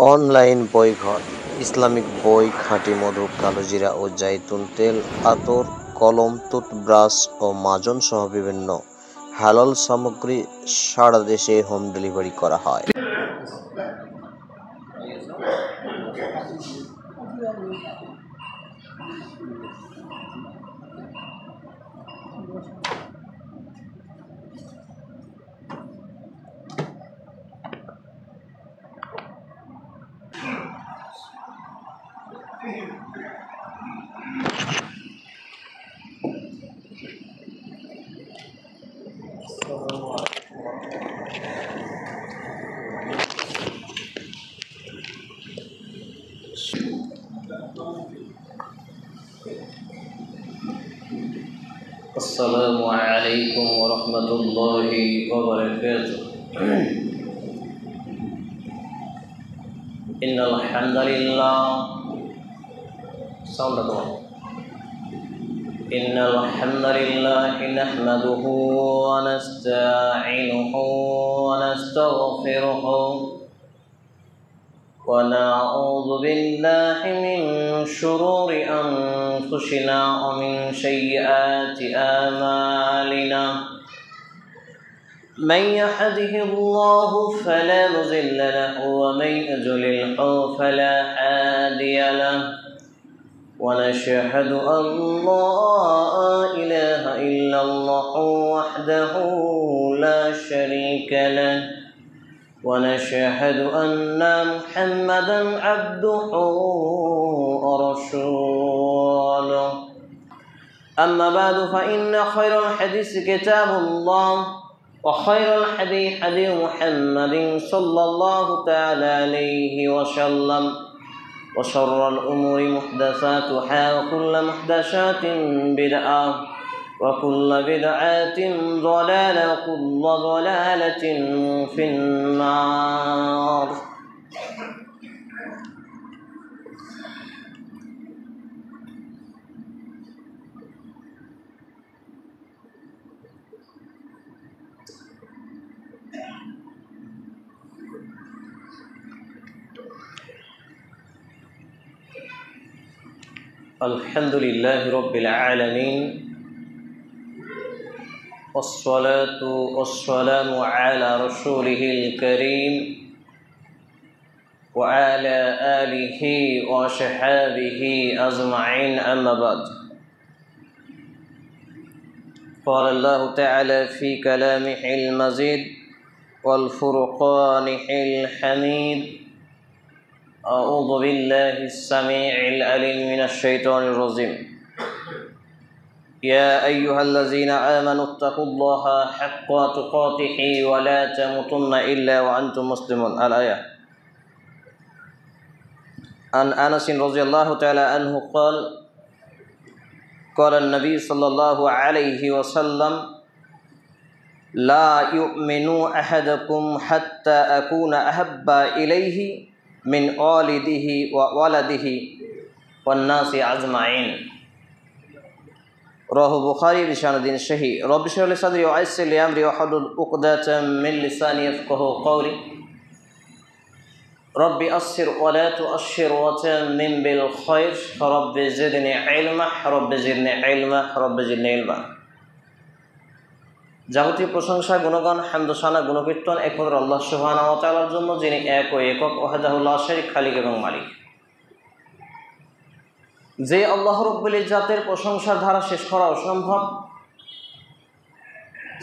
Online বইঘর, Islamic বই, খাঁটি মধু, কালোজিরা ও জাইতুন তেল, আতর, কলম, টুথব্রাশ ও মাজন সহ বিভিন্ন হালাল সামগ্রী সারা দেশে হোম ডেলিভারি করা হয়। السلام عليكم ورحمة الله وبركاته. إن الحمد لله إن الحمد لله نحمده ونستعينه ونستغفره ونعوذ بالله من شرور أنفسنا ومن سيئات أعمالنا. من يهده الله فلا مضل له ومن يضلل فلا هادي له. ونشهد أن لا إله إلا الله وحده لا شريك له. ونشهد أن محمدا عبده ورسوله. أما بعد فإن خير الحديث كتاب الله وخير الحديث حديث محمد صلى الله تعالى عليه وسلم. وشر الأمور محدثاتها وكل محدثات بدعة وكل بدعة ضلالة وكل ضلالة في النار. الحمد لله رب العالمين والصلاة والسلام على رسوله الكريم وعلى آله وصحبه أجمعين. أما بعد، قال الله تعالى في كلامه المجيد والفرقان الحميد: أعوذ بالله السميع العليم من الشيطان الرجيم. يا أيها الذين آمنوا اتقوا الله حق تقاته ولا تموتن إلا وأنتم مسلمون. الآية. عن أنس رضي الله تعالى عنه قال: قال النبي صلى الله عليه وسلم: لا يؤمن أحدكم حتى أكون أحب إليه من والده وولده والناس أجمعين. رواه البخاري بسند صحيح. رب اشرح لي صدري ويسر لي أمري واحلل عقدة من لساني يفقهوا قولي. رب أسر ولا تؤشر وتمم بالخير. رب زدني علما رب زدني علما رب زدني علما. যাবতীয় প্রশংসা, গুণগান, হামদ, সানা, গুণকীর্তন একমাত্র আল্লাহ সুবহানাহু ওয়া তাআলার জন্য, যিনি এক ও একক, ওয়াহদাহু লা শারীক, খালিক এবং মালিক। যে আল্লাহ রাব্বুল ইজ্জাতের প্রশংসার ধারা শেষ করা অসম্ভব,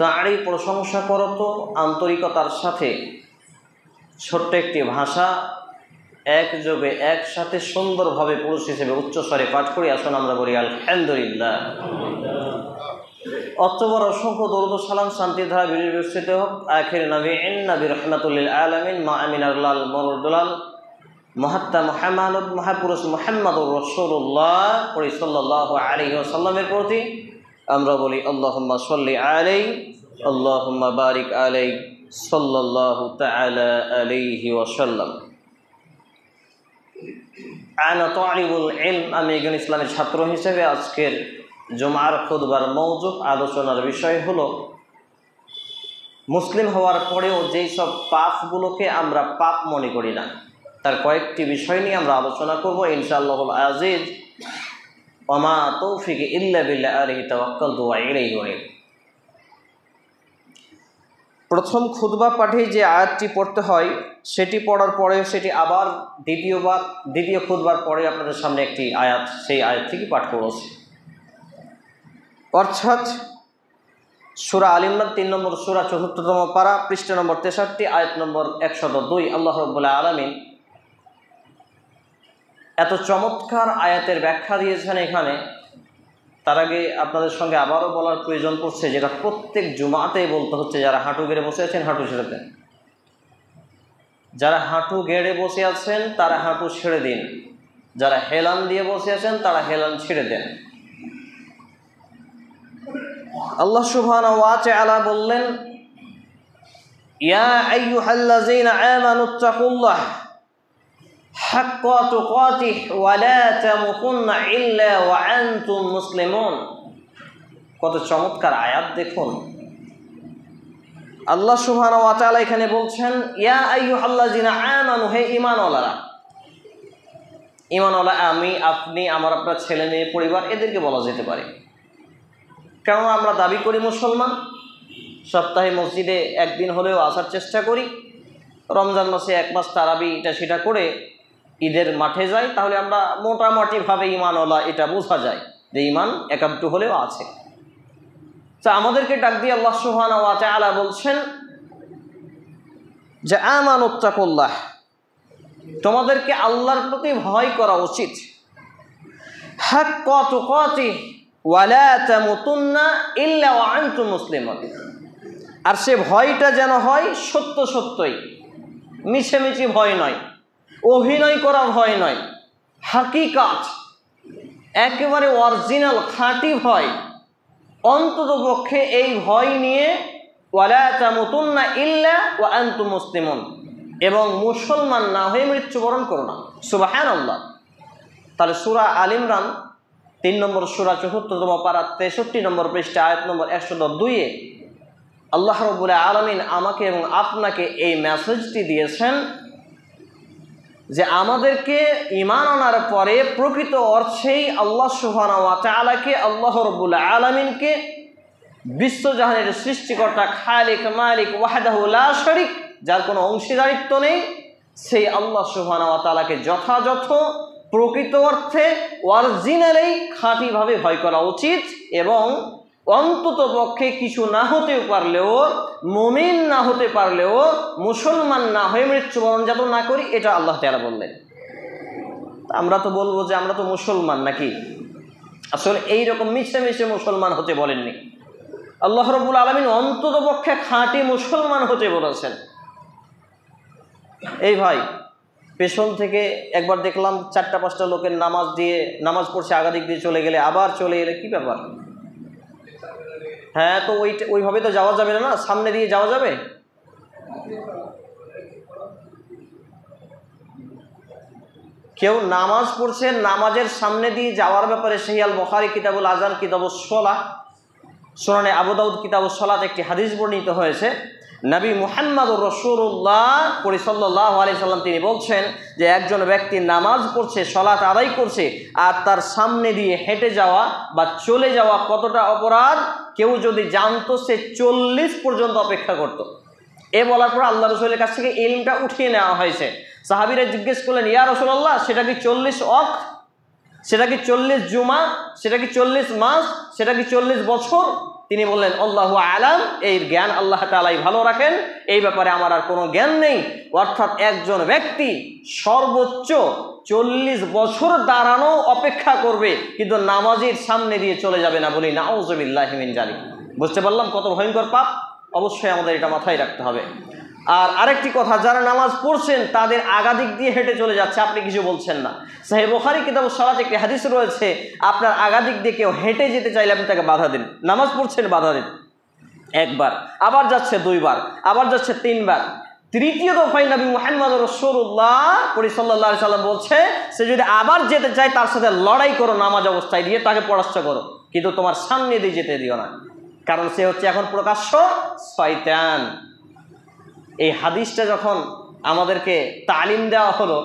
তারই প্রশংসা করত আন্তরিকতার সাথে ছোট্ট একটি ভাষা একযোগে একসাথে সুন্দরভাবে পুরুষ হিসেবে উচ্চস্বরে পাঠ করি। আসুন আমরা বলি আলহামদুলিল্লাহ। অতঃপর অসংখ্য দরুদ ও সালাম শান্তির ধারা বিবর্ষিত হোক আখির নবী রাহমাতুল লিল আলামিন মা আমিনাল মুরদুলাল মুহাত্তা মুহাম্মদ মহাপুরুষ মুহাম্মদুর রাসূলুল্লাহ সাল্লাল্লাহু আলাইহি ওয়াসাল্লামের প্রতি আমরা বলি আল্লাহুম্মা সাল্লি আলাইহি আল্লাহুম্মা বারিক আলাইহি সাল্লাল্লাহু তাআলা আলাইহি ওয়াসাল্লাম। আনা তালিবুল ইলম, আমি একজন ইসলামের ছাত্র হিসেবে আজকের জুমার খুতবার মওজু আলোচনার বিষয় হলো মুসলিম হওয়ার পরেও যেই সব পাপগুলোকে আমরা পাপ মনে করি না, তার কয়েকটি বিষয় নিয়ে আমরা আলোচনা করব ইনশাআল্লাহুল আজিজ। ওমা তৌফিক ইল্লা বিল্লাহ আলাইহি তাওয়াক্কালতু ওয়া ইলাইহি উনীব। প্রথম খুতবা পাঠে যে আয়াতটি পড়তে হয় সেটি পড়ার পরে সেটি আবার দ্বিতীয় খুতবার পরে আপনাদের সামনে একটি আয়াত, সেই আয়াত থেকে পাঠ করেছি। অর্থাৎ সূরা আল ইমরান 3 নম্বর সূরা ৪৪তম পারা, পৃষ্ঠা নম্বর ৬৩, আয়াত নম্বর ১০২। আল্লাহ রাব্বুল আলামিন এত চমৎকার আয়াতের ব্যাখ্যা দিয়েছেন এখানে। তার আগে আপনাদের সঙ্গে আবারও বলার প্রয়োজন পড়ছে, যেটা প্রত্যেক জুমাতেই বলতে হচ্ছে, যারা হাঁটু গেড়ে বসে আছেন হাঁটু ছেড়ে দেন। যারা হাঁটু গেড়ে বসে আছেন তারা হাঁটু ছেড়ে দিন, যারা হেলান দিয়ে বসে আছেন তারা হেলান ছেড়ে দেন। আল্লাহ সুবহানাহু ওয়া তাআলা বললেন, ইয়া আইয়ুহাল্লাযীনা আমানুত্তাকুল্লাহ হাক্কা তুকাতিহি ওয়া লা তামুতুন্না ইল্লা ওয়া আনতুম মুসলিমুন। কত চমৎকার আয়াত দেখুন। আল্লাহ সুবহানাহু ওয়া তাআলা এখানে বলছেন, ইয়া আইয়ুহাল্লাযীনা আমানু, হে ঈমানওয়ালারা। ঈমানওয়ালা আমি, আপনি, আমার আপনার ছেলে মেয়ে পরিবার, এদেরকে বলা যেতে পারে। কারণ আমরা দাবি করি মুসলমান, সপ্তাহে মসজিদে একদিন হলেও আসার চেষ্টা করি, রমজান মাসে 1 মাস তারাবি এটা সেটা করে ঈদের মাঠে যাই, তাহলে আমরা মোটামুটিভাবে ঈমানওয়ালা এটা বোঝা যায় যে ঈমান একান্ত হলেও আছে। তা আমাদেরকে ডাক দিয়ে আল্লাহ সুবহানাহু ওয়া তাআলা বলছেন যে আমানুত্তাকুল্লাহ, তোমাদেরকে আল্লাহর প্রতি ভয় করা উচিত। হাক্কা তুকাতিহি ওয়া লা তামুতুন্না ইল্লা ওয়া আনতুম মুসলিমুন। আর সে ভয়টা যেন হয় সত্য সত্যই, মিছেমিছি ভয় নয়, অভিনয় করা ভয় নয়, হাকিকাত, একেবারে অরিজিনাল খাঁটি ভয়। অন্তত পক্ষে এই ভয় নিয়ে ওয়ালা তামুতুন্না ইল্লা ওয়া আনতুম মুসলিমুন, এবং মুসলমান না হয়ে মৃত্যুবরণ করো না। সুবহানাল্লাহ। তাহলে সূরা আল ইমরান 3 নম্বর সূরা ৭৪তম পারা ৬৩ নম্বর পৃষ্ঠা আয়াত নম্বর ১০২ আল্লাহ রাব্বুল আলামিন আমাকে এবং আপনাকে এই মেসেজটি দিয়েছেন যে আমাদেরকে ঈমান আনার পরে প্রকৃত অর্থেই আল্লাহ সুবহানাহু ওয়া তাআলাকে, আল্লাহ রাব্বুল আলামিনকে, বিশ্বজাহানের সৃষ্টিকর্তা, খালিক, মালিক, ওয়াহদাহু লা শারীক, যার কোনো অংশীদারিত্ব নেই, সেই আল্লাহ সুবহানাহু ওয়া তাআলাকে যথাযথ প্রকৃত অর্থে অরিজিনালেই খাঁটিভাবে ভয় করা উচিত। এবং অন্তত পক্ষে কিছু না হতে পারলেও, মুমিন না হতে পারলেও, মুসলমান না হয়ে মৃত্যুবরণ যাতে না করি, এটা আল্লাহ তাআলা বললেন। আমরা তো বলবো যে আমরা তো মুসলমান নাকি? আসলে এইরকম মিশে মিশে মুসলমান হতে বলেননি। আল্লাহ রাব্বুল আলামিন অন্তত পক্ষে খাঁটি মুসলমান হতে বলেছেন। এই ভাই, পেছন থেকে একবার দেখলাম 4-5টা লোকের নামাজ পড়ছে, আগাদিক দিয়ে চলে গেলে আবার চলে এলে, কি ব্যাপার? হ্যাঁ, তো ওইভাবে তো যাওয়া যাবে না, সামনে দিয়ে যাওয়া যাবে? কেউ নামাজ পড়ছে, নামাজের সামনে দিয়ে যাওয়ার ব্যাপারে সহিহ আল বুখারী কিতাবুল আযান কিতাবুস সালাহ, সুনানে আবু দাউদ কিতাবুস সালাত একটি হাদিস বর্ণিত হয়েছে। নবী মুহাম্মদুর রাসূলুল্লাহ সাল্লাল্লাহু আলাইহি সাল্লাম তিনি বলছেন যে একজন ব্যক্তি নামাজ পড়ছে, সালাত আদায় করছে, আর তার সামনে দিয়ে হেঁটে যাওয়া বা চলে যাওয়া কতটা অপরাধ কেউ যদি জানতো, সে 40 পর্যন্ত অপেক্ষা করত। এ বলার পর আল্লাহ রাসূলের কাছ থেকে ইলমটা উঠিয়ে নেওয়া হয়েছে। সাহাবীরা জিজ্ঞেস করলেন, ইয়া রাসূলুল্লাহ, সেটা কি 40 ওয়াক্ত? সেটা কি 40 জুমা? সেটা কি 40 মাস? সেটা কি 40 বছর? তিনি বললেন, আল্লাহু আলাম, এই জ্ঞান আল্লাহ তাআলাই ভালো রাখেন, এই ব্যাপারে আমার আর কোনো জ্ঞান নেই। অর্থাৎ একজন ব্যক্তি সর্বোচ্চ 40 বছর দাঁড়ানো অপেক্ষা করবে, কিন্তু নামাজের সামনে দিয়ে চলে যাবে না। বলি নাউযুবিল্লাহি মিন যালিক। বুঝতে পারলাম কত ভয়ঙ্কর পাপ? অবশ্যই আমাদের এটা মাথায় রাখতে হবে। আর আরেকটি কথা, যারা নামাজ পড়ছেন তাদের আগাদিক দিয়ে হেঁটে চলে যাচ্ছে, আপনি কিছু বলছেন না। সহিহ বুখারী কিতাবুস সালাত একটি হাদিস রয়েছে, আপনার আগাদিক দিয়ে কেউ হেঁটে যেতে চাইলে আপনি তাকে বাধা দিন। নামাজ পড়ছেন, বাধা দিন। একবার, আবার যাচ্ছে 2 বার, আবার যাচ্ছে 3 বার। তৃতীয় দফায় নবী মুহাম্মদ রাসূলুল্লাহ সাল্লাল্লাহু আলাইহি সাল্লাম বলছে, সে যদি আবার যেতে চায় তার সাথে লড়াই করো, নামাজ অবস্থায় দিয়ে তাকে পরাস্ত করো, কিন্তু তোমার সামনে দিয়ে যেতে দিও না, কারণ সে হচ্ছে এখন প্রকাশ্য শয়তান। এই হাদিসটা যখন আমাদেরকে তালিম দেওয়া হলো,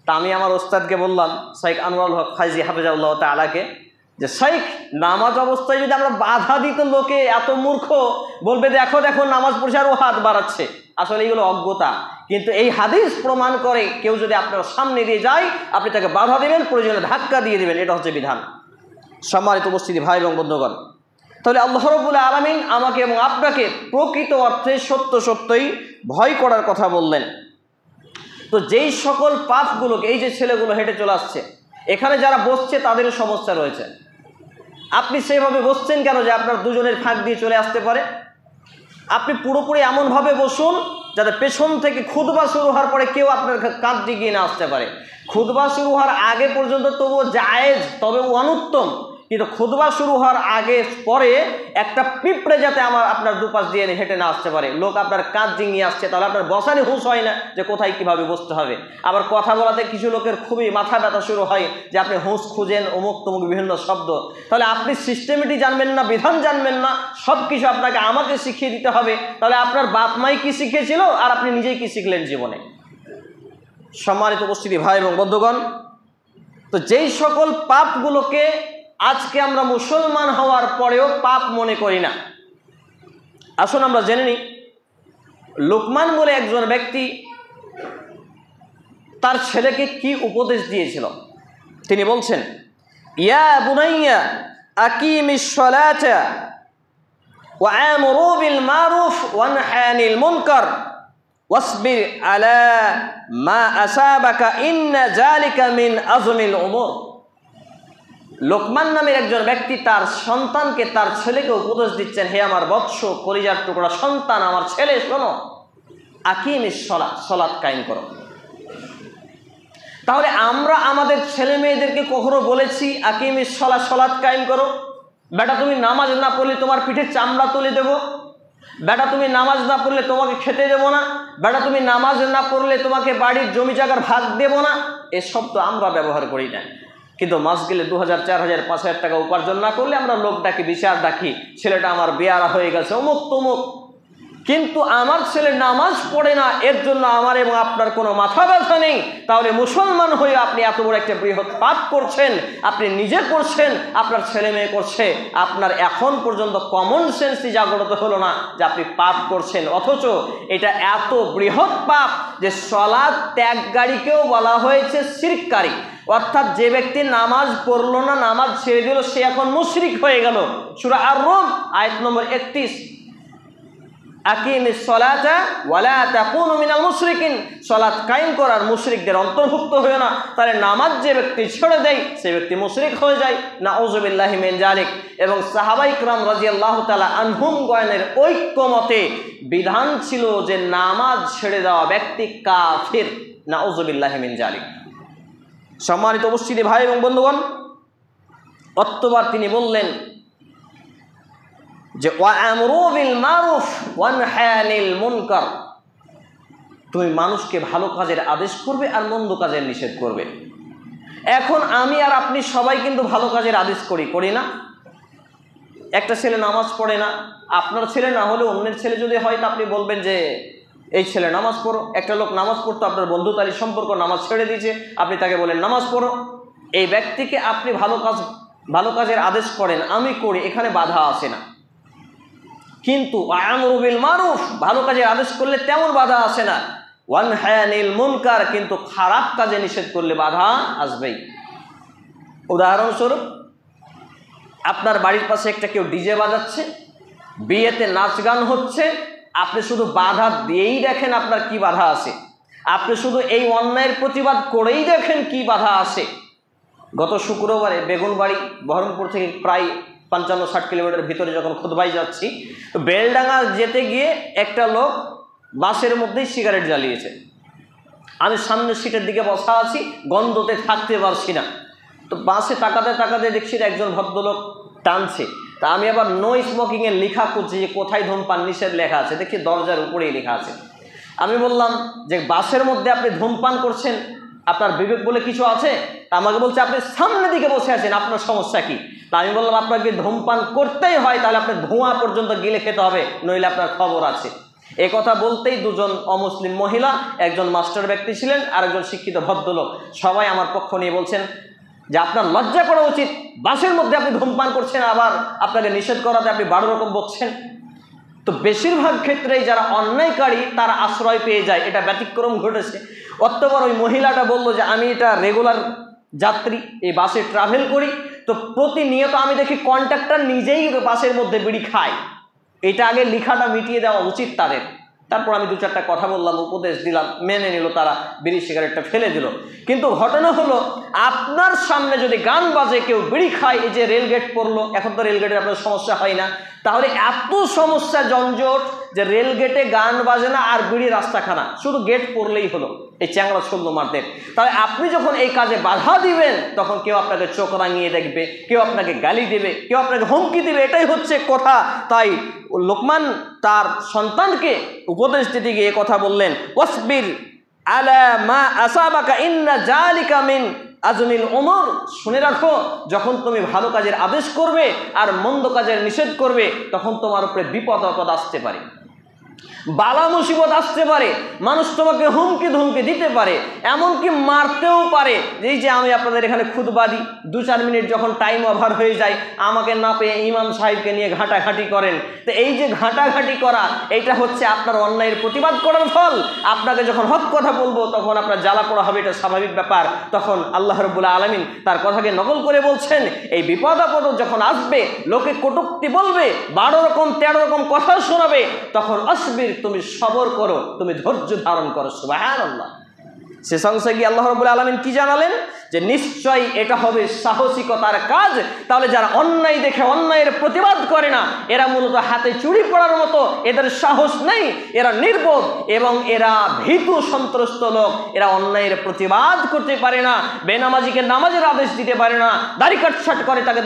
তা আমি আমার ওস্তাদকে বললাম, শাইখ আনোয়ারুল হক ফাইজি হাফেজাহুল্লাহ তাআলাকে, যে শাইখ, নামাজ অবস্থায় যদি আমরা বাধা দিতে, লোকে এত মূর্খ বলবে দেখো দেখো নামাজ পড়ছে আর ও হাত বাড়াচ্ছে। আসলে এইগুলো অজ্ঞতা। কিন্তু এই হাদিস প্রমাণ করে কেউ যদি আপনার সামনে দিয়ে যায়, আপনি তাকে বাধা দেবেন, প্রয়োজনে ধাক্কা দিয়ে দেবেন, এটা হচ্ছে বিধান। সম্মানিত উপস্থিতি ভাই এবং বন্ধুগণ, তাহলে আল্লাহ রাব্বুল আলামিন আমাকে এবং আপনাকে প্রকৃত অর্থে সত্য সত্যই ভয় করার কথা বললেন। তো যেই সকল পাপগুলোকে, এই যে ছেলেগুলো হেঁটে চলে আসছে, এখানে যারা বসছে তাদেরও সমস্যা রয়েছে। আপনি সেভাবে বসছেন কেন যে আপনার দুজনের ফাঁক দিয়ে চলে আসতে পারে? আপনি পুরোপুরি এমনভাবে বসুন যাতে পেছন থেকে খুতবা শুরু হওয়ার পরে কেউ আপনার কাঁধ দিকে না আসতে পারে। খুতবা শুরু হওয়ার আগে পর্যন্ত তবুও জায়েজ, তবে অনুত্তম, কিন্তু খুতবা শুরু হওয়ার আগে পরে একটা পিঁপড়ে যাতে আপনার দুপাশ দিয়ে হেঁটে না আসতে পারে। লোক আপনার কাঁধ ডিঙিয়ে আসছে, তাহলে আপনার বসানি হুঁশ হয় না যে কোথায় কিভাবে বসতে হবে। আবার কথা বলাতে কিছু লোকের খুবই মাথা ব্যথা শুরু হয় যে আপনি হুঁশ খুঁজেন, অমুক তমুক বিভিন্ন শব্দ। তাহলে আপনি সিস্টেমেটিক জানবেন না, বিধান জানবেন না, সব কিছু আপনাকে আমাকে শিখিয়ে দিতে হবে। তাহলে আপনার বাপ মাই কি শিখিয়েছিল আর আপনি নিজেই কি শিখলেন জীবনে? সম্মানিত উপস্থিতি ভাই এবং বন্ধুগণ, তো যেই সকল পাপগুলোকে আজকে আমরা মুসলমান হওয়ার পরেও পাপ মনে করি না, আসুন আমরা জেনে নিই। লুকমান বলে একজন ব্যক্তি তার ছেলেকে কি উপদেশ দিয়েছিল। তিনি বলছেন, ইয়া বুনাইয়া আকিমিস সালাতা ওয়া আমরু বিল মারুফ ওয়া নাহি আনিল মুনকার ওয়াসবির আলা মা আসাবাকা ইন্না যালিকা মিন আযমিল উমুর। লোকমান নামের একজন ব্যক্তি তার সন্তানকে, তার ছেলেকে উপদেশ দিচ্ছেন, হে আমার বৎস, কলিজার টুকরা সন্তান, আমার ছেলে শোনো, আকিমিস সালাত, সালাত কায়েম করো। তাহলে আমরা আমাদের ছেলে মেয়েদেরকে কখনো বলেছি আকিমিস সালাত, সালাত কায়েম করো? বেটা তুমি নামাজ না পড়লে তোমার পিঠে চামড়া তুলে দেব, বেটা তুমি নামাজ না পড়লে তোমাকে খেতে দেবো না, বেটা তুমি নামাজ না পড়লে তোমাকে বাড়ির জমি জায়গার ভাগ দেবো না। এসব তো আমরা ব্যবহার করি না। কিন্তু মাস গেলে 2000, 4000, 5000 টাকা উপার্জন না করলে আমরা লোক ডাকি, বিচার ডাকি, ছেলেটা আমার বেয়ারা হয়ে গেছে, অমুক তমুক। কিন্তু আমার ছেলে নামাজ পড়ে না, এর জন্য আমার এবং আপনার কোনো মাথা ব্যথা নেই। তাহলে মুসলমান হয়ে আপনি এত বড় একটা বৃহৎ পাপ করছেন, আপনি নিজে করছেন, আপনার ছেলে মেয়ে করছে, আপনার এখন পর্যন্ত কমন সেন্সই জাগ্রত হলো না যে আপনি পাপ করছেন। অথচ এটা এত বৃহৎ পাপ যে সালাত ত্যাগকারীকেও বলা হয়েছে শিরককারী। অর্থাৎ যে ব্যক্তি নামাজ পড়লো না, নামাজ ছেড়ে দিল, সে এখন মুশরিক হয়ে গেল। সূরা আর-রুম আয়াত নম্বর 31, আকিমিস সালাতা ওয়ালা তাকুনু মিনাল মুশরিকিন, সালাত কায়েম করার মুশরিকদের অন্তর্ভুক্ত হয়ে না। তাহলে নামাজ যে ব্যক্তি ছেড়ে দেয় সে ব্যক্তি মুশরিক হয়ে যায়, নাউযুবিল্লাহি মিন যালিক। এবং সাহাবায়ে কিরাম রাদিয়াল্লাহু তাআলা আনহুম গয়নের ঐক্যমতে বিধান ছিল যে নামাজ ছেড়ে দেওয়া ব্যক্তি কাফির, নাউযুবিল্লাহি মিন যালিক। সম্মানিত উপস্থিতি ভাই এবং বন্ধুগণ, অতঃপর তিনি বললেন যে ওয়া আমরু বিল মারুফ ওয়া নাহি আনিল মুনকার, তুমি মানুষকে ভালো কাজের আদেশ করবে আর মন্দ কাজের নিষেধ করবে। এখন আমি আর আপনি সবাই কিন্তু ভালো কাজের আদেশ করি না? একটা ছেলে নামাজ পড়ে না, আপনার ছেলে না হলে অন্যের ছেলে যদি হয় তা আপনি বলবেন যে এই ছেলে নামাজ পড়ো। একটা লোক নামাজ পড়তো, আপনার বন্ধুতারই সম্পর্ক, নামাজ ছেড়ে দিয়েছে, আপনি তাকে বলেন নামাজ পড়ো। এই ব্যক্তিকে আপনি ভালো কাজের আদেশ করেন, আমি করি, এখানে বাধা আসে না। কিন্তু আমরু বিল মারুফ, ভালো কাজের আদেশ করলে তেমন বাধা আসে না। ওয়া নাহি আনিল মুনকার, কিন্তু খারাপ কাজে নিষেধ করলে বাধা আসবেই। উদাহরণস্বরূপ, আপনার বাড়ির পাশে একটা কেউ ডিজে বাজাচ্ছে, বিয়েতে নাচ গান হচ্ছে, আপনি শুধু বাধা দিয়েই দেখেন আপনার কি বাধা আসে, আপনি শুধু এই অন্যায়ের প্রতিবাদ করেই দেখেন কি বাধা আসে। গত শুক্রবারে বেগুনবাড়ি বহরমপুর থেকে প্রায় 55-60 কিলোমিটার ভিতরে যখন খুতবায় যাচ্ছি, বেলডাঙ্গা যেতে গিয়ে একটা লোক বাসের মধ্যেই সিগারেট জ্বালিয়েছে। আমি সামনের সিটের দিকে বসা আছি, গন্ধতে থাকতে পারছি না। তো বাসে তাকাতে তাকাতে দেখছি একজন ভদ্রলোক টানছে। তা আমি আবার নো স্মোকিংয়ের লেখা করছি যে কোথায় ধূমপান নিষেধ লেখা আছে, দেখি দরজার উপরেই লেখা আছে। আমি বললাম যে বাসের মধ্যে আপনি ধূমপান করছেন, আপনার বিবেক বলে কিছু আছে? আমাকে বলছে আপনি সামনের দিকে বসে আছেন, আপনার সমস্যা কি? তা আমি বললাম আপনাকে ধূমপান করতেই হয় তাহলে আপনার ধোঁয়া পর্যন্ত গিলে খেতে হবে, নইলে আপনার খবর আছে। এ কথা বলতেই দুজন অমুসলিম মহিলা, একজন মাস্টার ব্যক্তি ছিলেন আর একজন শিক্ষিত ভদ্রলোক, সবাই আমার পক্ষ নিয়ে বলছেন যে আপনার লজ্জা করা উচিত, বাসের মধ্যে আপনি ধূমপান করছেন, আবার আপনাকে নিষেধ করাতে আপনি 12 রকম বকছেন। তো বেশিরভাগ ক্ষেত্রেই যারা অন্যায়কারী তারা আশ্রয় পেয়ে যায়, এটা ব্যতিক্রম ঘটেছে। অতঃপর ওই মহিলাটা বলল যে আমি এটা রেগুলার যাত্রী, এই বাসে ট্রাভেল করি, তো প্রতিনিয়ত আমি দেখি কন্ট্রাক্টর নিজেই বাসের মধ্যে বিড়ি খায়, এটা আগে লেখাটা মিটিয়ে দেওয়া উচিত তাদের। তারপর আমি 2-4টা কথা বললাম, উপদেশ দিলাম, মেনে নিল, তারা বিড়ি সিগারেটটা ফেলে দিল। কিন্তু ঘটনা হলো আপনার সামনে যদি গান বাজে, কেউ বিড়ি খায়, এই যে রেলগেট পড়লো, এখন তো রেলগেটের আপনার সমস্যা হয় না, তাহলে এত সমস্যা জঞ্জট যে রেলগেটে গান বাজে না আর বিড়ি রাস্তাখানা, শুধু গেট পড়লেই হলো এই চ্যাংড়া শূন্য মারতে। তাহলে আপনি যখন এই কাজে বাধা দিবেন তখন কেউ আপনাকে চোখ রাঙিয়ে দেখবে, কেউ আপনাকে গালি দেবে, কেউ আপনাকে হুমকি দেবে, এটাই হচ্ছে কথা। তাই লোকমান তার সন্তানকে উপদেশ দিতে গিয়ে কথা বললেন, ওয়াসবির আলা মা আসাবাকা ইন্না জালিকা মিন আজমিল উমর, শুনে রাখো যখন তুমি ভালো কাজের আদেশ করবে আর মন্দ কাজের নিষেধ করবে তখন তোমার উপরে বিপদ আপদ আসতে পারে, বালা মুসিবত আসতে পারে, মানুষ তোমাকে হুমকি ধুমকি দিতে পারে, এমনকি মারতেও পারে। এই যে আমি আপনাদের এখানে খুতবা দিই, 2-4 মিনিট যখন টাইম ওভার হয়ে যায় আমাকে না পেয়ে ইমাম সাহেবকে নিয়ে ঘাঁটাঘাঁটি করেন। তো এই যে ঘাঁটাঘাঁটি করা, এইটা হচ্ছে আপনার অন্যায়ের প্রতিবাদ করার ফল। আপনাকে যখন হক কথা বলবো তখন আপনার জ্বালা পোড়া হবে, এটা স্বাভাবিক ব্যাপার। তখন আল্লাহ রাব্বুল আলামিন তার কথাকে নকল করে বলছেন, এই বিপদ আপদ যখন আসবে, লোকে কটূক্তি বলবে, 12 রকম 13 রকম কথা শোনাবে, তখন আসবির, তুমি সবর করো, তুমি ধৈর্য ধারণ করো। সুবহানাল্লাহ। শেষ অংশে গিয়ে আল্লাহ রাব্বুল আলামিন কি জানালেন, যে নিশ্চয়ই এটা হবে সাহসিকতার কাজ। তাহলে যারা অন্যায় দেখে অন্যায়ের প্রতিবাদ করে না, এরা মূলত হাতে চুরি পড়ার মতো, এদের সাহস নেই, এরা নির্বোধ এবং এরা ভীতু সন্ত্রস্ত লোক। এরা অন্যায়ের প্রতিবাদ করতে পারে না, বেনামাজিকে নামাজের আদেশ দিতে পারে না, দাড়ি কাটছাট করে তাকে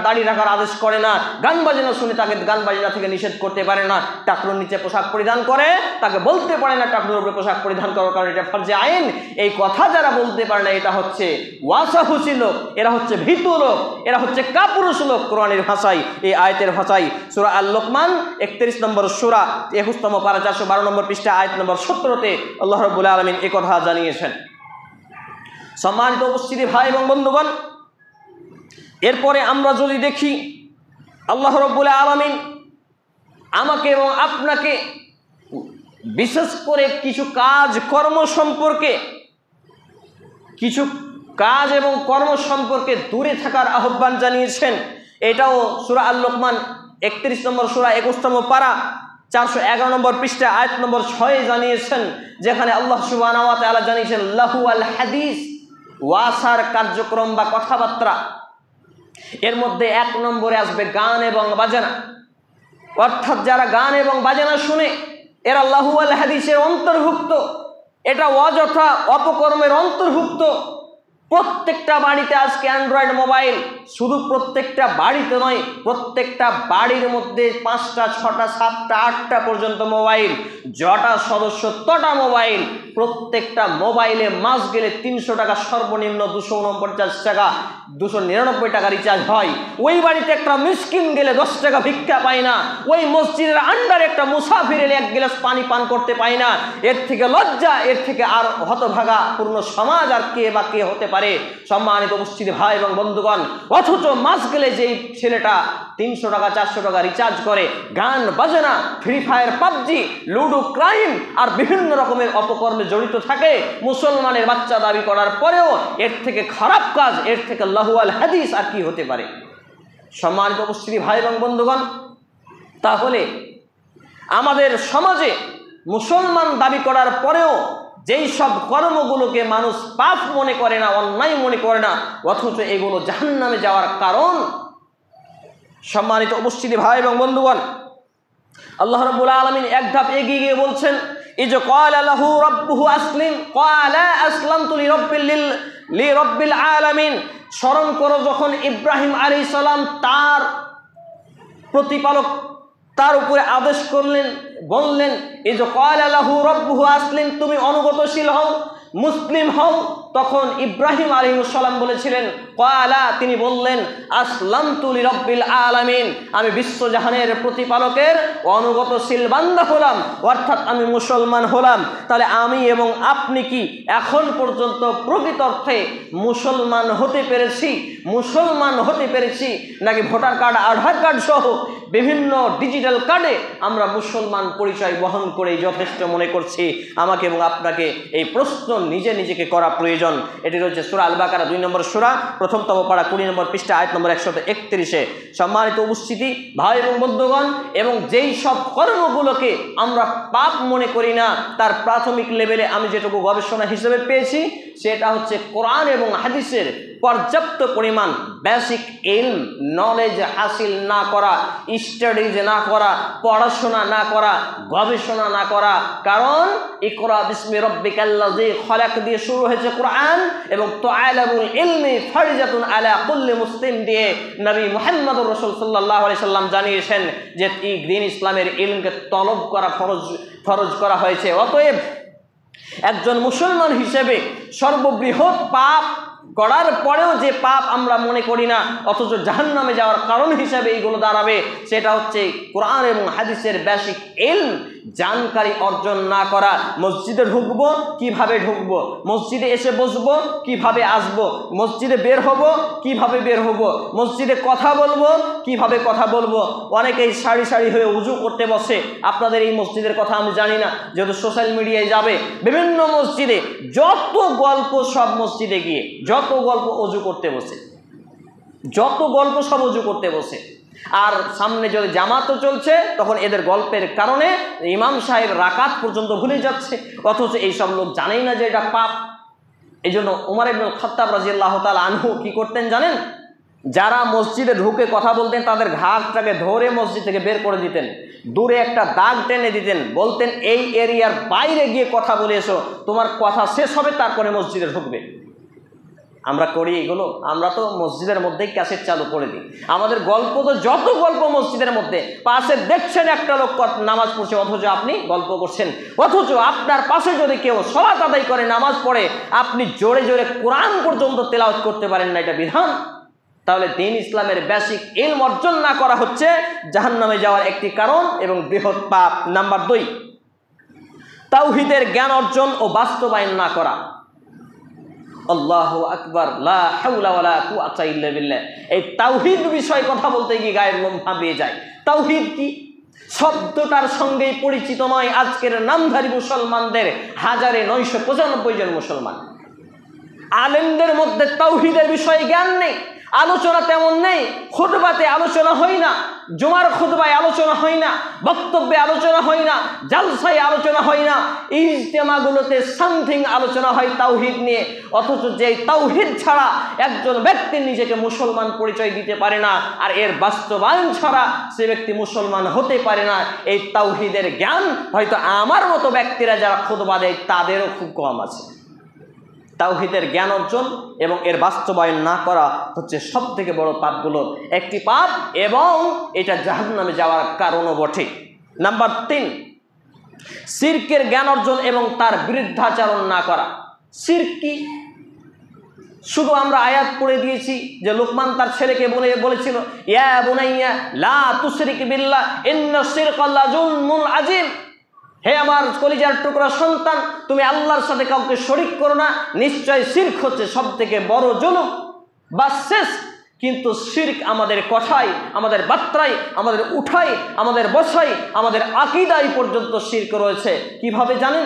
দাড়ি রাখার আদেশ করে না, গান বাজনা শুনে তাকে গান বাজনা থেকে নিষেধ করতে পারে না, টাকনুর নিচে পোশাক পরিধান করে তাকে বলতে পারে না টাকনুর উপরে পোশাক পরিধান করার কারণে এটা ফরজে আইন। এই কথা যারা বলতে পারে না, এটা হচ্ছে ওয়াসাহুসি লোক, এরা হচ্ছে ভীতু লোক, এরা হচ্ছে কাপুরুষ লোক। কোরআনের ভাষায়, এই আয়াতের ভাষায় সূরা আল-লুকমান 31 নম্বর সূরা 21তম পারা 412 নম্বর পৃষ্ঠা আয়াত নম্বর 17-তে আল্লাহ রাব্বুল আলামিন এই কথা জানিয়েছেন। সম্মানিত উপস্থিতি ভাই এবং বন্ধুগণ, এরপরে আমরা যদি দেখি আল্লাহ রাব্বুল আলামিন আমাকে এবং আপনাকে বিশেষ করে কিছু কাজ কর্ম সম্পর্কে, কিছু কাজ এবং কর্ম সম্পর্কে দূরে থাকার আহ্বান জানিয়েছেন। এটাও সূরা আল-লুকমান 31 নম্বর সূরা 21তম পারা 411 নম্বর পৃষ্ঠা আয়াত নম্বর 6 জানিয়েছেন, যেখানে আল্লাহ সুবহানাহু ওয়া তাআলা জানিয়েছেন লাহু আল হাদিস, ওয়াসার কার্যক্রম বা কথাবার্তা। এর মধ্যে 1 নম্বরে আসবে গান এবং বাজনা। অর্থাৎ যারা গান এবং বাজনা শুনে এরা লাহু আল হাদিসের অন্তর্ভুক্ত, এটা অযথা অপকর্মের অন্তর্ভুক্ত। প্রত্যেকটা বাড়িতে আজকে অ্যান্ড্রয়েড মোবাইল, শুধু প্রত্যেকটা বাড়িতে নয়, প্রত্যেকটা বাড়ির মধ্যে 5টা 6টা 7টা 8টা পর্যন্ত মোবাইল, যটা সদস্য তটা মোবাইল। প্রত্যেকটা মোবাইলে মাস গেলে 300 টাকা সর্বনিম্ন, 249 টাকা 299 টাকা রিচার্জ হয়। ওই বাড়িতে একটা মিসকিন গেলে 10 টাকা ভিক্ষা পায় না, ওই মসজিদের আন্ডারে একটা মুসাফির এলে 1 গ্লাস পানি পান করতে পায় না। এর থেকে লজ্জা, এর থেকে আর হতভাগা পূর্ণ সমাজ আর কে বা কে হতে পারে? সম্মানিত উপস্থিতি ভাই এবং বন্ধুগণ, অথচ মাস গেলে যেই ছেলেটা 300 টাকা 400 টাকা রিচার্জ করে গান বাজনা, Free Fire, PUBG, Ludo, crime আর বিভিন্ন রকমের অপকর্মে জড়িত থাকে, মুসলমানের বাচ্চা দাবি করার পরেও এর থেকে খারাপ কাজ, এর থেকে লাহু আল হাদিস আর কি হতে পারে? সম্মানিত উপস্থিতি ভাই এবং বন্ধুগণ, তাহলে আমাদের সমাজে মুসলমান দাবি করার পরেও যেই সব কর্মগুলোকে মানুষ পাপ মনে করে না, অন্যায় মনে করে না, অথচ এগুলো জাহান্নামে যাওয়ার কারণ। সম্মানিত উপস্থিতি ভাই এবং বন্ধুগণ, আল্লাহ রাব্বুল আলামিন এক ধাপ এগিয়ে গিয়ে বলছেন, ইজ ক্বালা লাহু রাব্বুহু আসলিম ক্বালা আসলামতু লিরাব্বিল আলামিন। স্মরণ করো যখন ইব্রাহিম আলাইহিস সালাম তার প্রতিপালক তার উপরে আদেশ করলেন, বললেন ইজ ক্বালা লাহু রাব্বুহু আসলিম, তুমি অনুগতশীল হও, মুসলিম হও, তখন ইব্রাহিম আলাইহিস সালাম বলেছিলেন ক্বালা, তিনি বললেন আসলামতু লিরাব্বিল আলামিন, আমি বিশ্বজাহানের প্রতিপালকের অনুগতশীল বান্দা হলাম, অর্থাৎ আমি মুসলমান হলাম। তাহলে আমি এবং আপনি কি এখন পর্যন্ত প্রকৃত অর্থে মুসলমান হতে পেরেছি নাকি ভোটার কার্ড, আধার কার্ড সহ বিভিন্ন ডিজিটাল কার্ডে আমরা মুসলমান পরিচয় বহন করেই যথেষ্ট মনে করছি? আমাকে এবং আপনাকে এই প্রশ্ন নিজেকে করা প্রয়োজন। এটি রয়েছে সূরা আল বাকারা 2 নম্বর সূরা, প্রথমতম পারা 20 নম্বর পৃষ্ঠা, আয়াত নম্বর 131-এ। সম্মানিত উপস্থিতি, ভাই এবং বন্ধুগণ, এবং যেই সব কর্মগুলোকে আমরা পাপ মনে করি না, তার প্রাথমিক লেভেলে আমি যেটুকু গবেষণা হিসেবে পেয়েছি সেটা হচ্ছে কোরআন এবং হাদিসের পর্যাপ্ত পরিমাণ বেসিক ইলম নলেজ হাসিল না করা, স্টাডিজ না করা, পড়াশোনা না করা, গবেষণা না করা। কারণ ইকরা বিসমি রাব্বিকাল্লাযী খলাক দিয়ে শুরু হয়েছে কোরআন, এবং তুআলাবুল ইলমি ফারিজাতুন আলা কুল্লি মুসলিম দিয়ে নবী মুহাম্মদুর রাসূল সাল্লাল্লাহু আলাইহি সাল্লাম জানিয়েছেন যে এই দ্বীন ইসলামের ইলমকে তলব করা ফরজ করা হয়েছে। অতএব একজন মুসলমান হিসেবে সর্ববৃহৎ পাপ করার পরেও যে পাপ আমরা মনে করি না, অথচ জাহান্নামে যাওয়ার কারণ হিসেবে এইগুলো দাঁড়াবে, সেটা হচ্ছে কোরআন এবং হাদিসের বেসিক ইলম জানকারি অর্জন না করা। মসজিদে ঢুকবো, কিভাবে ঢুকবো, মসজিদে এসে বসবো, কিভাবে আসবো, মসজিদে বের হব, কিভাবে বের হব, মসজিদে কথা বলবো, কিভাবে কথা বলবো। অনেকেই সারি সারি হয়ে উজু করতে বসে। আপনাদের এই মসজিদের কথা আমি জানি না, যেহেতু সোশ্যাল মিডিয়ায় যাবে, বিভিন্ন মসজিদে যত গল্প, সব মসজিদে গিয়ে যত গল্প অজু করতে বসে, যত গল্প সব অজু করতে বসে। আর সামনে যদি জামাতও চলছে, তখন এদের গল্পের কারণে ইমাম সাহেব রাকাত পর্যন্ত ভুলে যাচ্ছে, অথচ এইসব লোক জানেই না যে এটা পাপ। এই জন্য উমর ইবনুল খাত্তাব রাদিয়াল্লাহু তাআলা আনহু কি করতেন জানেন? যারা মসজিদে ঢুকে কথা বলতেন তাদের ঘাটটাকে ধরে মসজিদ থেকে বের করে দিতেন, দূরে একটা দাগ টেনে দিতেন, বলতেন এই এরিয়ার বাইরে গিয়ে কথা বলে এসো, তোমার কথা শেষ হবে তারপরে মসজিদে ঢুকবে। আমরা করি এগুলো? আমরা তো মসজিদের মধ্যেই ক্যাসেট চালু করে দিই। আমাদের গল্প তো যত গল্প মসজিদের মধ্যে, পাশে দেখছেন একটা লোক নামাজ পড়ছে, অথচ আপনি গল্প করছেন। অথচ আপনার পাশে যদি কেউ সালাত আদায় করে, নামাজ পড়ে, আপনি জোরে জোরে কোরআন পর্যন্ত তেলাওয়াত করতে পারেন না, এটা বিধান? তাহলে দ্বীন ইসলামের বেসিক ইলম অর্জন না করা হচ্ছে জাহান্নামে যাওয়ার একটি কারণ এবং বৃহৎ পাপ। নাম্বার 2, তাওহীদের জ্ঞান অর্জন ও বাস্তবায়ন না করা। আল্লাহু আকবার, লা হাওলা ওয়ালা কুওয়াতা ইল্লা বিল্লাহ। এই তাওহীদ বিষয়ে কথা বলতে গিয়ে গায়ের লোম ভাবিয়ে যায়। তাওহীদ কি? শব্দটার সঙ্গেই পরিচিত নয় আজকের নামধারী মুসলমানদের 1995 জন মুসলমান। আলেমদের মধ্যে তাওহীদের বিষয়ে জ্ঞান নেই, আলোচনা তেমন নেই, খুতবাতে আলোচনা হয় না, জুমার খুতবায় আলোচনা হয় না, বক্তব্যে আলোচনা হয় না, জালসায় আলোচনা হয় না, ইজতেমাগুলোতে সামথিং আলোচনা হয় তাওহীদ নিয়ে। অথচ যে তাওহীদ ছাড়া একজন ব্যক্তি নিজেকে মুসলমান পরিচয় দিতে পারে না, আর এর বাস্তবায়ন ছাড়া সে ব্যক্তি মুসলমান হতে পারে না। এই তাওহীদের জ্ঞান হয়তো আমার মতো ব্যক্তিরা যারা খুতবা দেয় তাদেরও খুব কম আছে। তাওহীদের জ্ঞান অর্জন এবং এর বাস্তবায়ন না করা হচ্ছে সবথেকে বড় পাপগুলোর একটি পাপ, এবং এটা জাহান্নামে যাওয়ার কারণও বটে। নাম্বার 3, শিরকের জ্ঞান অর্জন এবং তার বিরুদ্ধাচরণ না করা। শিরক কি? শুধু আমরা আয়াত পড়ে দিয়েছি যে লোকমান তার ছেলেকে বলেছিল, ইয়া বুনাইয়া লা তুশরিক বিল্লাহ ইন্নাশ শিরকা লাযুলমুন আযীম। হে আমার কলিজার টুকরা সন্তান, তুমি আল্লাহর সাথে কাউকে শরীক করো না, নিশ্চয় শিরক হচ্ছে সবথেকে বড় জুলুম। বাস শেষ। কিন্তু শিরক আমাদের কথায়, আমাদের বার্তায়, আমাদের উঠায়, আমাদের বসায়, আমাদের আকীদায় পর্যন্ত শিরক রয়েছে। কিভাবে জানেন?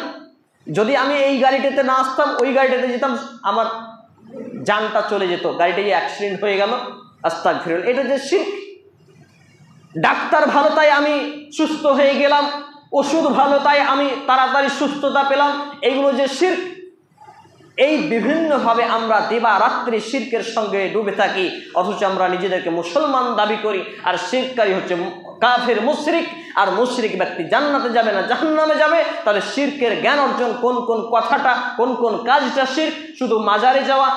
যদি আমি এই গাড়িটাতে না আসতাম, ওই গাড়িটাতে যেতাম, আমার জানটা চলে যেত, গাড়িটাই অ্যাক্সিডেন্ট হয়ে গেল, আস্তাগফিরুল্লাহ। এটা যে শিরক। ডাক্তার ভালো তাই আমি সুস্থ হয়ে গেলাম, ওষুধ ভালো তাই আমি তাড়াতাড়ি সুস্থতা পেলাম, এইগুলো যে শিরক। এই বিভিন্নভাবে আমরা দিবারাত্রি শিরকের সঙ্গে ডুবে থাকি, অথচ আমরা নিজেদেরকে মুসলমান দাবি করি, আর শিরককারী হচ্ছে কাফের মুশরিক, আর মুশরিক ব্যক্তি জান্নাতে যাবে না জাহান্নামে যাবে। তাহলে শিরকের জ্ঞান অর্জন, কোন কোন কথাটা, কোন কোন কাজটা শিরক। শুধু মাজারে যাওয়া,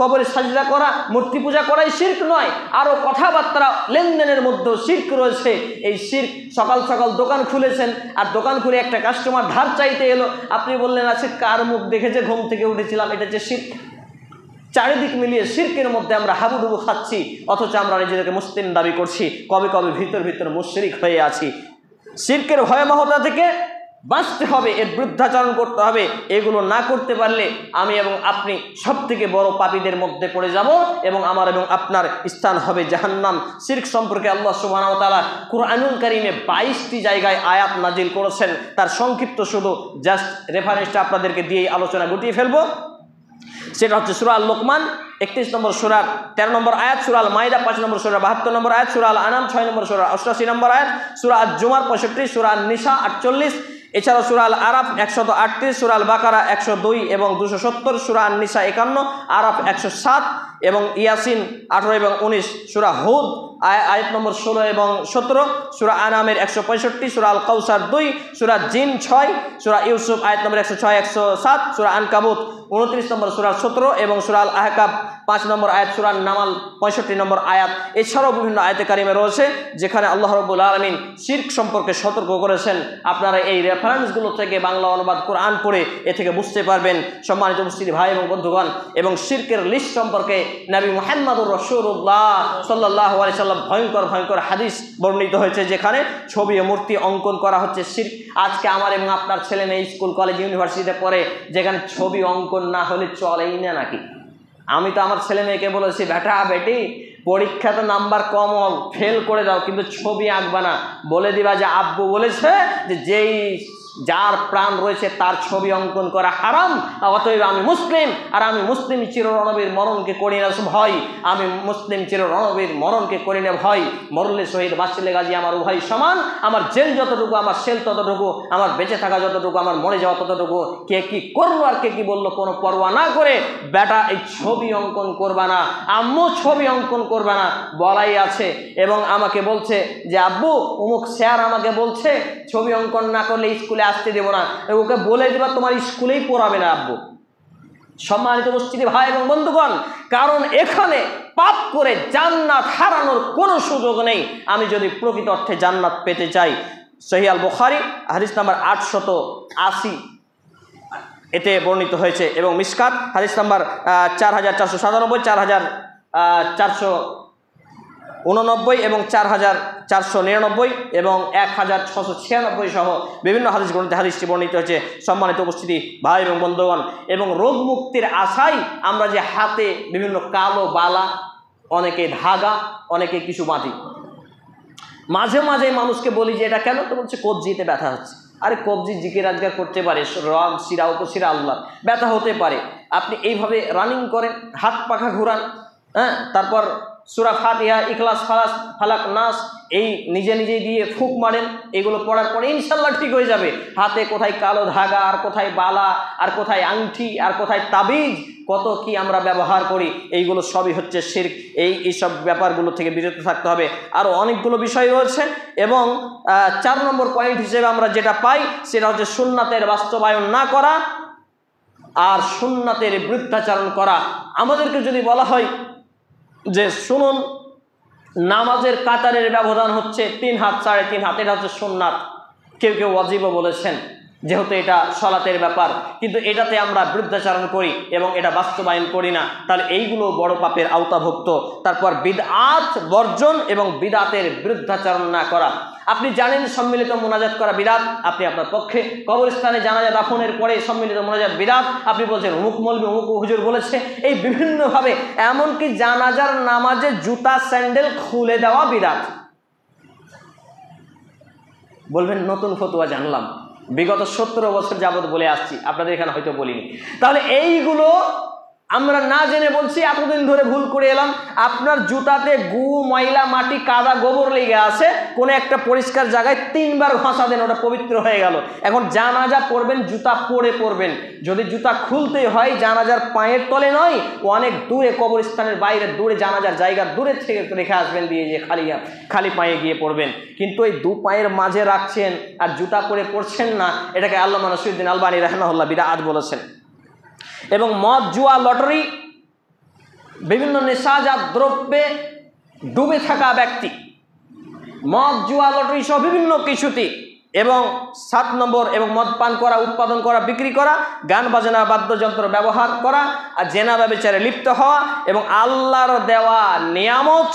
কবরে সাজদা করা, মূর্তি পূজা করাই শিরক নয়, আরও কথাবার্তা লেনদেনের মধ্যেও শিরক রয়েছে। এই শিরক, সকাল সকাল দোকান খুলেছেন, আর দোকান খুলে একটা কাস্টমার ধার চাইতে এলো, আপনি বললেন আছে কার মুখ দেখেছে ঘুম থেকে উঠেছিলাম, এটা যে শিরক। চারিদিক মিলিয়ে শিরকের মধ্যে আমরা হাবুডুবু খাচ্ছি, অথচ আমরা নিজেদেরকে মুসলিম দাবি করছি, কবে কবে ভিতর ভিতর মুশরিক হয়ে আছি। শিরকের ভয়াবহতা থেকে বাঁচতে হবে, এর বৃদ্ধাচরণ করতে হবে। এগুলো না করতে পারলে আমি এবং আপনি সব থেকে বড় পাপীদের মধ্যে পড়ে যাব এবং আমার এবং আপনার স্থান হবে জাহান্নাম। শিরক সম্পর্কে আল্লাহ সুবহানাহু ওয়া তাআলা কুরআনুল কারীমে 22টি জায়গায় আয়াত নাজিল করেছেন। তার সংক্ষিপ্ত শুধু জাস্ট রেফারেন্সটা আপনাদেরকে দিয়ে আলোচনা গুটিয়ে ফেলবো। সেটা হচ্ছে সূরা আল লোকমান 31 নম্বর সূরার 13 নম্বর আয়াত, সূরা আল মাইদা 5 নম্বর সূরা 72 নম্বর আয়াত, সূরা আল আনাম 6 নম্বর সূরা 88 নম্বর আয়াত, সূরা আল জুমার 65, সূরা আন নিসা 48, এছাড়াও সূরা আল আরাফ 138, সূরা আল বাকারা 102 এবং 270, সূরা আন নিসা 51, আরাফ 107 এবং ইয়াসিন 18 এবং 19, সূরা হুদ আয়াত নম্বর 16 এবং 17, সূরা আনামের 165, সূরা আল কাউসার 2, সূরা জিন 6, সূরা ইউসুফ আয়াত নম্বর 106 107, সূরা আনকাবুত 29 নম্বর সূরা 17 এবং সূরা আল আহকাব 5 নম্বর আয়াত, সূরা নামাল 65 নম্বর আয়াত। এছাড়াও বিভিন্ন আয়াতে কারিমে রয়েছে যেখানে আল্লাহ রাব্বুল আলামিন শিরক সম্পর্কে সতর্ক করেছেন। আপনারা এই রেফারেন্সগুলো থেকে বাংলা অনুবাদ কোরআন পড়ে এ থেকে বুঝতে পারবেন। সম্মানিত উপস্থিতি ভাই এবং বন্ধুগণ, এবং শিরকের লিস্ট সম্পর্কে নবী মুহাম্মদুর রাসূলুল্লাহ সাল্লাল্লাহু আলাইহি সাল্লাম ভয়ঙ্কর ভয়ঙ্কর হাদিস বর্ণিত হয়েছে যেখানে ছবি ও মূর্তি অঙ্কন করা হচ্ছে শিরক। আজকে আমার এবং আপনার ছেলে মেয়ে স্কুল কলেজ ইউনিভার্সিটিতে পড়ে, যেখানে ছবি অঙ্কন না হলে চলেই না নাকি। আমি তো আমার ছেলে মেয়েকে বলেছি, বেটা বেটি পরীক্ষাতে নাম্বার কম ফেল করে দাও, কিন্তু ছবি আঁকবা না। বলে দিবা যে আব্বু বলেছে যে যেই যার প্রাণ রয়েছে তার ছবি অঙ্কন করা হারাম, অতএব আমি মুসলিম, আর আমি মুসলিম চিররণবীর মরণকে করি না ভয়, আমি মুসলিম চিররণবীর মরণকে করি না ভয়। মরলে শহীদ, বাঁচলে গাজী, আমার উভয় সমান। আমার জেল যতটুকু, আমার সেল ততটুকু, আমার বেঁচে থাকা যতটুকু, আমার মরে যাওয়া ততটুকু। কে কি করলো আর কে কি বললো কোনো পরোয়া না করে, বেটা এই ছবি অঙ্কন করবা না, আম্মু ছবি অঙ্কন করবা না বলাই আছে। এবং আমাকে বলছে যে আব্বু অমুক স্যার আমাকে বলছে ছবি অঙ্কন না করলে স্কুলে আসতে দেব না, ওকে বলে দিবা তোমার স্কুলেই পড়াবে না আব্বু। সম্মানিত উপস্থিতি ভাই এবং বন্ধুগণ, কারণ এখানে পাপ করে জান্নাত হারানোর কোনো সুযোগ নেই। আমি যদি প্রকৃত অর্থে জান্নাত পেতে চাই, সহিহ আল বুখারী হাদিস নাম্বার 880 এতে বর্ণিত হয়েছে, এবং মিশকাত হাদিস নাম্বার 4497, 4489 এবং 4499 এবং 1696 সহ বিভিন্ন হাদিস গ্রন্থে হাদিসটি বর্ণিত হয়েছে। সম্মানিত উপস্থিতি ভাই এবং বন্ধুগণ, এবং রোগ মুক্তির আশায় আমরা যে হাতে বিভিন্ন কালো বালা, অনেকে ধাগা, অনেকে কিছু বাঁধি, মাঝে মাঝে মানুষকে বলি যে এটা কেন, তো বলছে কবজিতে ব্যথা হচ্ছে। আরে কবজি জিকির আজগার করতে পারে, রগ শিরা উপশিরা আল্লাহ, ব্যথা হতে পারে। আপনি এইভাবে রানিং করেন, হাত পাখা ঘুরান, হ্যাঁ, তারপর সূরা ফাতিহা, ইখলাস, ফালাক, নাস এই নিজে নিজেই দিয়ে ফুঁক মারেন, এগুলো পড়ার পরে ইনশাল্লাহ ঠিক হয়ে যাবে। হাতে কোথায় কালো ধাগা, আর কোথায় বালা, আর কোথায় আংটি, আর কোথায় তাবিজ, কত কি আমরা ব্যবহার করি, এইগুলো সবই হচ্ছে শিরক। এইসব ব্যাপারগুলো থেকে বিরত থাকতে হবে। আরও অনেকগুলো বিষয় রয়েছে, এবং 4 নম্বর পয়েন্ট হিসেবে আমরা যেটা পাই সেটা হচ্ছে সুন্নাতের বাস্তবায়ন না করা আর সুন্নাতের বিরুদ্ধাচরণ করা। আমাদেরকে যদি বলা হয় যে শুনুন, নামাজের কাতারের ব্যবধান হচ্ছে 3 হাত 3.5 হাত, এটা হচ্ছে সুন্নাত, কেউ কেউ ওয়াজিবও বলেছেন, যেহেতু এটা সলাতের ব্যাপার, কিন্তু এটাতে আমরা বিরুদ্ধাচরণ করি এবং এটা বাস্তবায়ন করি না, তাহলে এইগুলো বড় পাপের আওতাভুক্ত। তারপর বিদআত বর্জন এবং বিদআতের বিরুদ্ধাচরণ না করা। আপনি জানেন সম্মিলিত মোনাজাত করা বিদআত, আপনি আপনার পক্ষে কবরস্থানে জানাজা দাফনের পরে সম্মিলিত মোনাজাত বিদআত, আপনি বলছেন অমুক মৌলবি অমুক হুজুর বলেছে, এই বিভিন্নভাবে, এমনকি জানাজার নামাজে জুতা স্যান্ডেল খুলে দেওয়া বিদআত। বলবেন নতুন ফতোয়া জানলাম, বিগত 17 বছর যাবত বলে আসছি, আপনাদের এখানে হয়তো বলিনি। তাহলে এইগুলো আমরা না জেনে বলছি, এতদিন ধরে ভুল করে এলাম। আপনার জুতাতে গু, ময়লা, মাটি, কাদা, গোবর লেগে আছে, কোনো একটা পরিষ্কার জায়গায় 3 বার ঘষা দেন, ওটা পবিত্র হয়ে গেল। এখন জানাজা পড়বেন, জুতা পরে পড়বেন। যদি জুতা খুলতে হয় জানাজার পায়ের তলে নয়, অনেক দূরে, কবরস্থানের বাইরে দূরে, জানাজার জায়গার দূরে থেকে রেখে আসবেন, দিয়ে যে খালি পায়ে গিয়ে পড়বেন। কিন্তু এই 2 পায়ের মাঝে রাখছেন আর জুতা পরে পড়ছেন না, এটাকে আল্লামা নাসিরুদ্দিন আলবানী রাহিমাহুল্লাহ বিদআত বলেছেন। এবং মদ, জুয়া, লটারি, বিভিন্ন নেশাজাত দ্রব্যে ডুবে থাকা ব্যক্তি, মদ, জুয়া, লটারি সহ বিভিন্ন কিছুতে, এবং 7 নম্বর, এবং মদ পান করা, উৎপাদন করা, বিক্রি করা, গান বাজনা, বাদ্যযন্ত্র ব্যবহার করা, আর জেনা ব্যভিচারে লিপ্ত হওয়া, এবং আল্লাহর দেওয়া নিয়ামত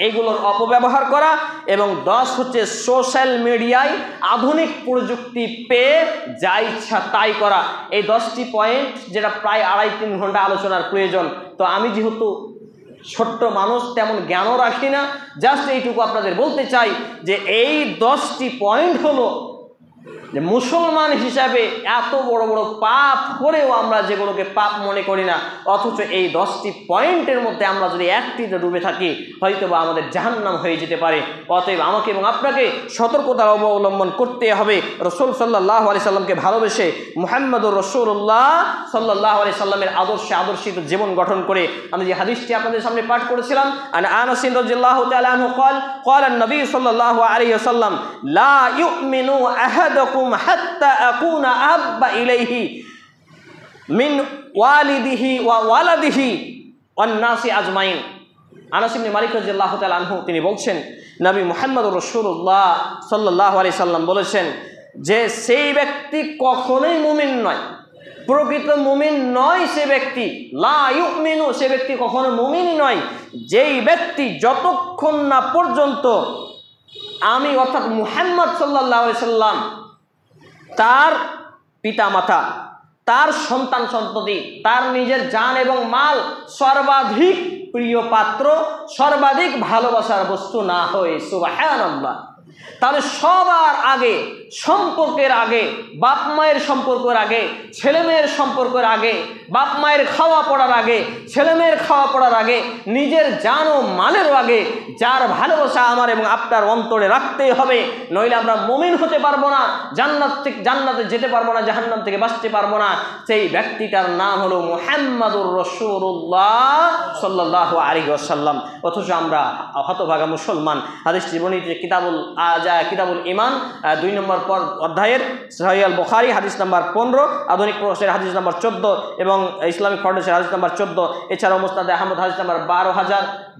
এইগুলোর অপব্যবহার করা, এবং 10 হচ্ছে সোশ্যাল মিডিয়ায় আধুনিক প্রযুক্তি পেয়ে যা ইচ্ছা তাই করা। এই 10টি পয়েন্ট, যেটা প্রায় 2.5-3 ঘন্টা আলোচনার প্রয়োজন। তো আমি যেহেতু ছোট্ট মানুষ, তেমন জ্ঞানও রাখি না, জাস্ট এইটুকু আপনাদের বলতে চাই যে এই 10টি পয়েন্ট হলো যে মুসলমান হিসাবে এত বড় বড় পাপ করেও আমরা যেগুলোকে পাপ মনে করি না, অথচ এই 10টি পয়েন্টের মধ্যে আমরা যদি একটিতে ডুবে থাকি, হয়তো বা আমাদের জাহান্নাম হয়ে যেতে পারে। অতএব আমাকে এবং আপনাকে সতর্কতা অবলম্বন করতে হবে। রাসূল সাল্লাল্লাহু আলাইহি সাল্লামকে ভালোবেসে, মুহাম্মদুর রাসূলুল্লাহ সাল্লাল্লাহু আলাইহি সাল্লামের আদর্শে আদর্শিত জীবন গঠন করে, আমি যে হাদিসটি আপনাদের সামনে পাঠ করেছিলাম, আনাস রাদিয়াল্লাহু তাআলা আনহু قال النبي صلى الله عليه وسلم لا يؤمن أحدكم হাত্তা আকুনা আহাব্বা ইলাইহি মিন ওয়ালিদিহি ওয়া ওয়ালাদিহি ওয়ান নাসি আজমাইন। আনাস ইবনে মালিক রাদিয়াল্লাহু তাআলা আনহু তিনি বলছেন, নবী মুহাম্মদুর রাসূলুল্লাহ সাল্লাল্লাহু আলাইহি সাল্লাম বলেছেন যে সেই ব্যক্তি কখনোই মুমিন নয়, প্রকৃত মুমিন নয় সে ব্যক্তি, লা ইউমিনু, সে ব্যক্তি কখনো মুমিনই নয়, যেই ব্যক্তি যতক্ষণ না পর্যন্ত আমি অর্থাৎ মুহাম্মদ সাল্লাল্লাহু আলাইহি সাল্লাম, তার পিতামাতা, তার সন্তান সন্ততি, তার নিজের জান এবং মাল সর্বাধিক প্রিয় পাত্র, সর্বাধিক ভালোবাসার বস্তু না হয়ে, সুবহানাল্লাহ। তাহলে সবার আগে, সম্পর্কের আগে, বাপ মায়ের সম্পর্কের আগে, ছেলে মেয়ের সম্পর্কের আগে, বাপ মায়ের খাওয়া পড়ার আগে, ছেলে মেয়ের খাওয়া পড়ার আগে, নিজের জান ও মালেরও আগে যার ভালোবাসা আমার এবং আপনার অন্তরে রাখতেই হবে, নইলে আমরা মুমিন হতে পারবো না, জান্নাতে যেতে পারবো না, জাহান্নাম থেকে বাঁচতে পারবো না। সেই ব্যক্তিটার নাম হলো মুহাম্মাদুর রাসূলুল্লাহ সাল্লাল্লাহু আলাইহি ওয়াসাল্লাম। অথচ আমরা হতভাগা মুসলমান। হাদিসটি বর্ণিত কিতাবুল ঈমান 2 নম্বর অধ্যায়ের সহিহ আল বুখারী হাদিস নাম্বার 15, আধুনিক প্রকাশের হাদিস নাম্বার 14 এবং ইসলামিক ফাউন্ডেশন হাদিস নাম্বার 14, এছাড়াও মুসনাদে আহমদ হাদিস নাম্বার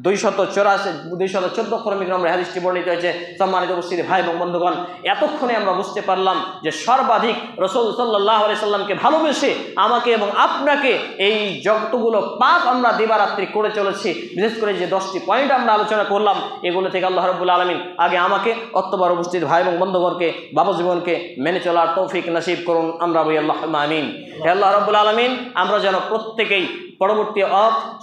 12214 ক্রমিক নম্বরে হাদিসটি বর্ণিত হয়েছে। সম্মানিত উপস্থিতি ভাই এবং বন্ধুগণ, এতক্ষণে আমরা বুঝতে পারলাম যে সর্বাধিক রাসূল সাল্লাল্লাহু আলাইহি সাল্লামকে ভালোবেসে আমাকে এবং আপনাকে এই যতগুলো পাপ আমরা দিবারাত্রি করে চলেছি, বিশেষ করে যে 10টি পয়েন্ট আমরা আলোচনা করলাম, এগুলো থেকে আল্লাহ রাব্বুল আলামিন আগে আমাকে, অতঃপর উপস্থিত ভাই এবং বন্ধুগণকে বাবা জীবনকে মেনে চলার তৌফিক নসিব করুন। আমরা বলি আল্লাহুম্মা আমিন। হে আল্লাহ রাব্বুল আলামিন, আমরা যেন প্রত্যেকেই পরবর্তী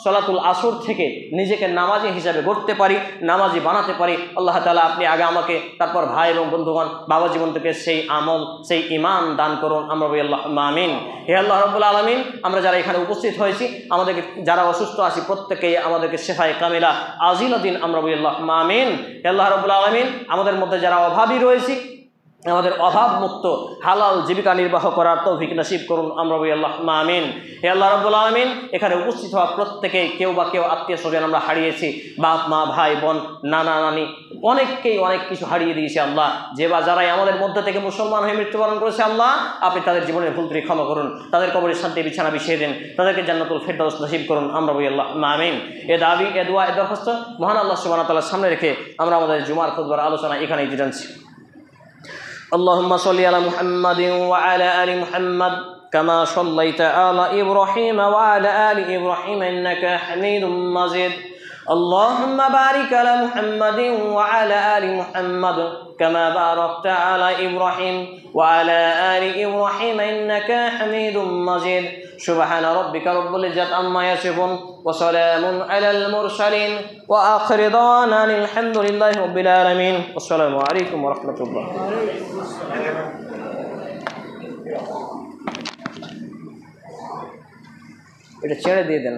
সলাতুল আসর থেকে নিজেকে নামাজি হিসাবে গড়তে পারি, নামাজি বানাতে পারি। আল্লাহ তাআলা আপনি আগে আমাকে, তারপর ভাই এবং বন্ধুগণ বাবা জীবন থেকে সেই আমল, সেই ঈমান দান করুন। আমরা বলি আল্লাহুম্মা আমিন। হে আল্লাহ রাব্বুল আলামিন, আমরা যারা এখানে উপস্থিত হয়েছি, আমাদেরকে যারা অসুস্থ আছি প্রত্যেকেই আমাদেরকে শেফায়ে কামিলা আজিলা দিন। আমরা বলি আল্লাহুম্মা আমিন। হে আল্লাহ রাব্বুল আলামিন, আমাদের মধ্যে যারা অভাবী রয়েছে, আমাদের অভাব মুক্ত হালাল জীবিকা নির্বাহ করার তৌফিক নসিব করুন। আমরা বলি আল্লাহুম্মা আমিন। হে আল্লাহ রাব্বুল আলামিন, এখানে উপস্থিত হওয়া প্রত্যেকেই কেউ বা কেউ আত্মীয় স্বজন আমরা হারিয়েছি, বাপ মা, ভাই বোন, নানা নানি, অনেককেই অনেক কিছু হারিয়ে দিয়েছে। আল্লাহ, যে বা যারাই আমাদের মধ্যে থেকে মুসলমান হয়ে মৃত্যুবরণ করেছে, আল্লাহ আপনি তাদের জীবনের ভুল ত্রুটি ক্ষমা করুন, তাদের কবরের শান্তি বিছানা বিছিয়ে দেন, তাদেরকে জান্নাতুল ফেরদাউস নসিব করুন। আমরা বলি আল্লাহুম্মা আমিন। এ দাবি, এ দোয়া, এ দরখাস্ত মহান আল্লাহ সুবহানাহু ওয়া তাআলার সামনে রেখে আমরা আমাদের জুমার খুতবার আলোচনা এখানেই জানাচ্ছি। اللهم صل على محمد وعلى آل محمد كما صليت على إبراهيم وعلى آل إبراهيم إنك حميد مجيد. اللهم بارك على محمد وعلى آل محمد كما باركت على إبراهيم وعلى آل إبراهيم إنك حميد مجيد. سبحان ربك رب العزة عما يصفون وسلام على المرسلين وآخر دعوانا الحمد لله رب العالمين. والسلام عليكم ورحمة الله. এটা ছেড়ে দিয়ে দেন।